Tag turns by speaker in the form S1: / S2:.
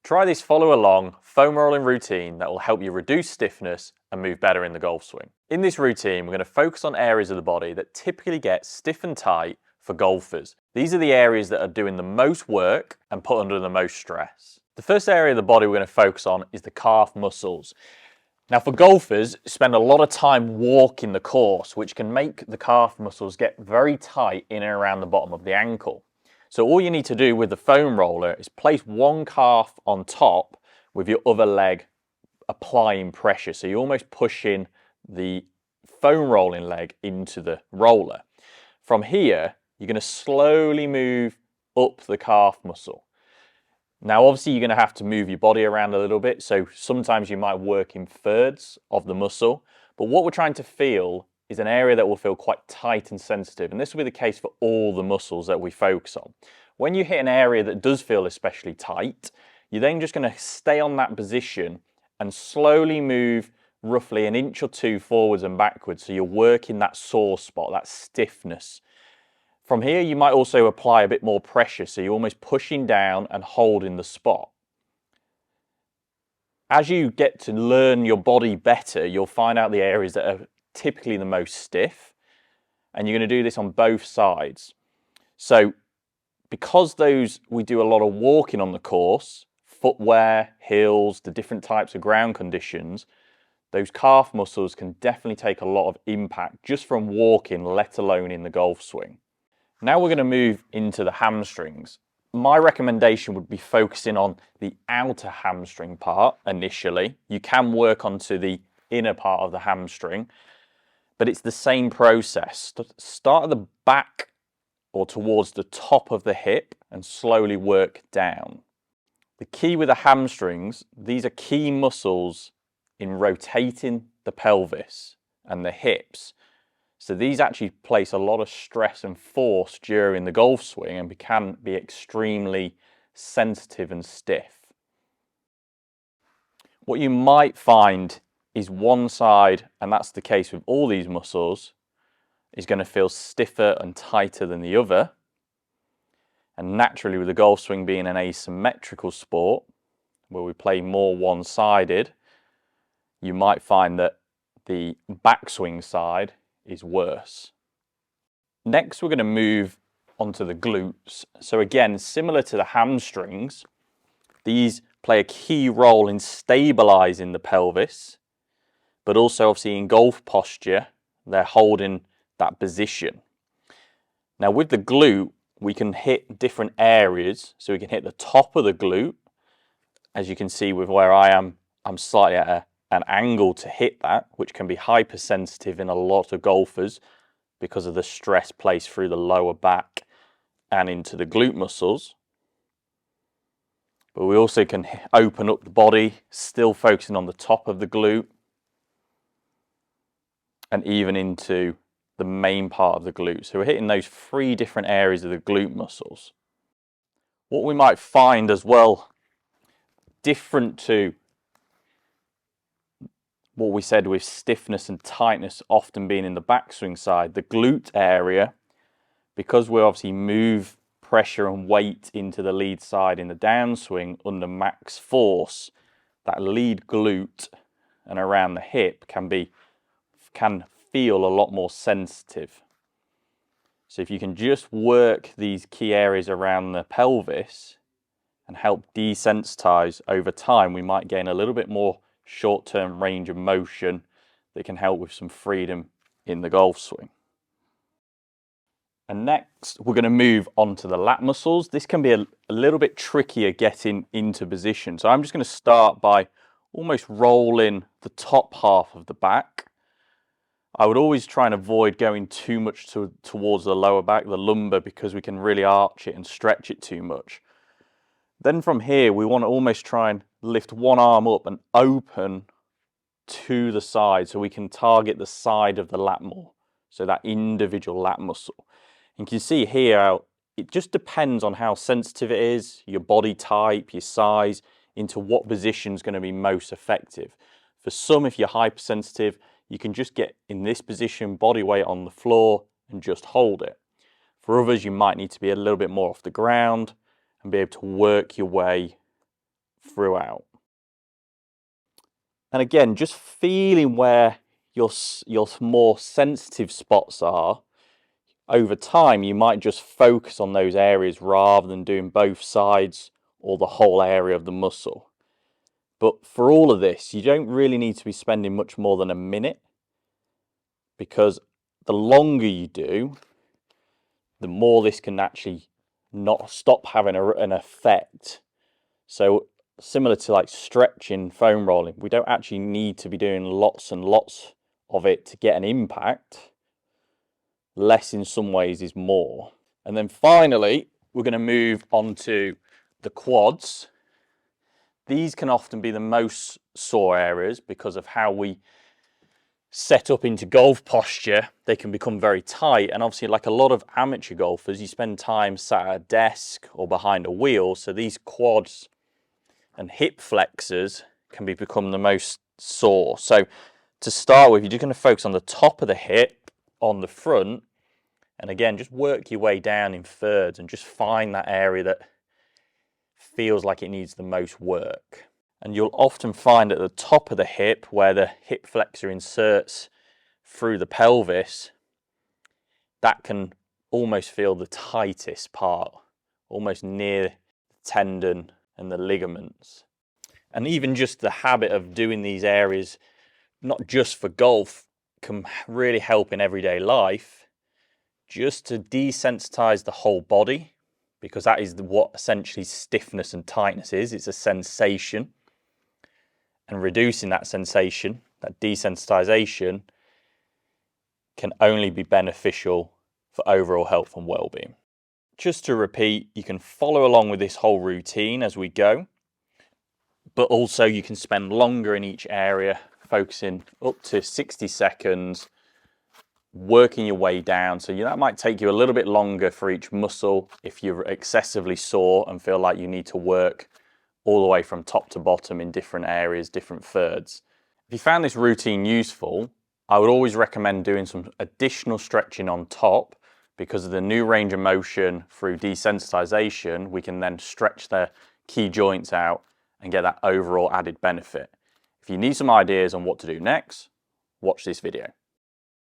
S1: Try this follow along foam rolling routine that will help you reduce stiffness and move better in the golf swing. In this routine, we're going to focus on areas of the body that typically get stiff and tight for golfers. These are the areas that are doing the most work and put under the most stress. The first area of the body we're going to focus on is the calf muscles. Now for golfers, spend a lot of time walking the course, which can make the calf muscles get very tight in and around the bottom of the ankle. So all you need to do with the foam roller is place one calf on top with your other leg applying pressure. So you're almost pushing the foam rolling leg into the roller. From here, you're going to slowly move up the calf muscle. Now, obviously, you're going to have to move your body around a little bit. So sometimes you might work in thirds of the muscle. But what we're trying to feel is an area that will feel quite tight and sensitive. And this will be the case for all the muscles that we focus on. When you hit an area that does feel especially tight, you're then just going to stay on that position and slowly move roughly an inch or two forwards and backwards. So you're working that sore spot, that stiffness. From here, you might also apply a bit more pressure, so you're almost pushing down and holding the spot. As you get to learn your body better, you'll find out the areas that are typically the most stiff, and you're going to do this on both sides. So because we do a lot of walking on the course, footwear, heels, the different types of ground conditions, those calf muscles can definitely take a lot of impact just from walking, let alone in the golf swing. Now we're going to move into the hamstrings. My recommendation would be focusing on the outer hamstring part initially. You can work onto the inner part of the hamstring, but it's the same process. Start at the back or towards the top of the hip and slowly work down. The key with the hamstrings, these are key muscles in rotating the pelvis and the hips. So these actually place a lot of stress and force during the golf swing and can be extremely sensitive and stiff. What you might find is one side, and that's the case with all these muscles, is going to feel stiffer and tighter than the other. And naturally, with the golf swing being an asymmetrical sport, where we play more one-sided, you might find that the backswing side is worse. Next, we're going to move onto the glutes. So again, similar to the hamstrings, these play a key role in stabilizing the pelvis, but also obviously in golf posture, they're holding that position. Now with the glute, we can hit different areas. So we can hit the top of the glute. As you can see with where I am, I'm slightly at an angle to hit that, which can be hypersensitive in a lot of golfers because of the stress placed through the lower back and into the glute muscles. But we also can open up the body, still focusing on the top of the glute and even into the main part of the glute. So we're hitting those three different areas of the glute muscles. What we might find as well, different to what we said with stiffness and tightness often being in the backswing side, the glute area, because we obviously move pressure and weight into the lead side in the downswing under max force, that lead glute and around the hip can feel a lot more sensitive. So if you can just work these key areas around the pelvis and help desensitize over time, we might gain a little bit more short-term range of motion that can help with some freedom in the golf swing. And next, we're going to move on to the lat muscles. This can be a little bit trickier getting into position. So I'm just going to start by almost rolling the top half of the back. I would always try and avoid going too much towards the lower back, the lumbar, because we can really arch it and stretch it too much. Then from here, we want to almost try and lift one arm up and open to the side so we can target the side of the lat more, so that individual lat muscle. And you can see here how it just depends on how sensitive it is, your body type, your size, into what position is going to be most effective. For some, if you're hypersensitive, you can just get in this position, body weight on the floor, and just hold it. For others, you might need to be a little bit more off the ground and be able to work your way throughout. And again, just feeling where your more sensitive spots are. Over time, you might just focus on those areas rather than doing both sides or the whole area of the muscle. But for all of this, you don't really need to be spending much more than a minute, because the longer you do, the more this can actually not stop having an effect. So similar to like stretching, foam rolling, we don't actually need to be doing lots and lots of it to get an impact. Less in some ways is more. And then finally, we're going to move on to the quads. These can often be the most sore areas because of how we set up into golf posture. They can become very tight, and obviously, like a lot of amateur golfers, you spend time sat at a desk or behind a wheel, so these quads and hip flexors can become the most sore. So to start with, you're just going to focus on the top of the hip on the front, and again, just work your way down in thirds and just find that area that feels like it needs the most work. And you'll often find at the top of the hip, where the hip flexor inserts through the pelvis, that can almost feel the tightest part, almost near the tendon and the ligaments. And even just the habit of doing these areas, not just for golf, can really help in everyday life, just to desensitize the whole body, because that is what essentially stiffness and tightness is. It's a sensation. And reducing that sensation, that desensitization, can only be beneficial for overall health and well-being. Just to repeat, you can follow along with this whole routine as we go, but also you can spend longer in each area, focusing up to 60 seconds, working your way down. So that might take you a little bit longer for each muscle if you're excessively sore and feel like you need to work all the way from top to bottom in different areas, different thirds. If you found this routine useful, I would always recommend doing some additional stretching on top, because of the new range of motion through desensitization, we can then stretch the key joints out and get that overall added benefit. If you need some ideas on what to do next, watch this video.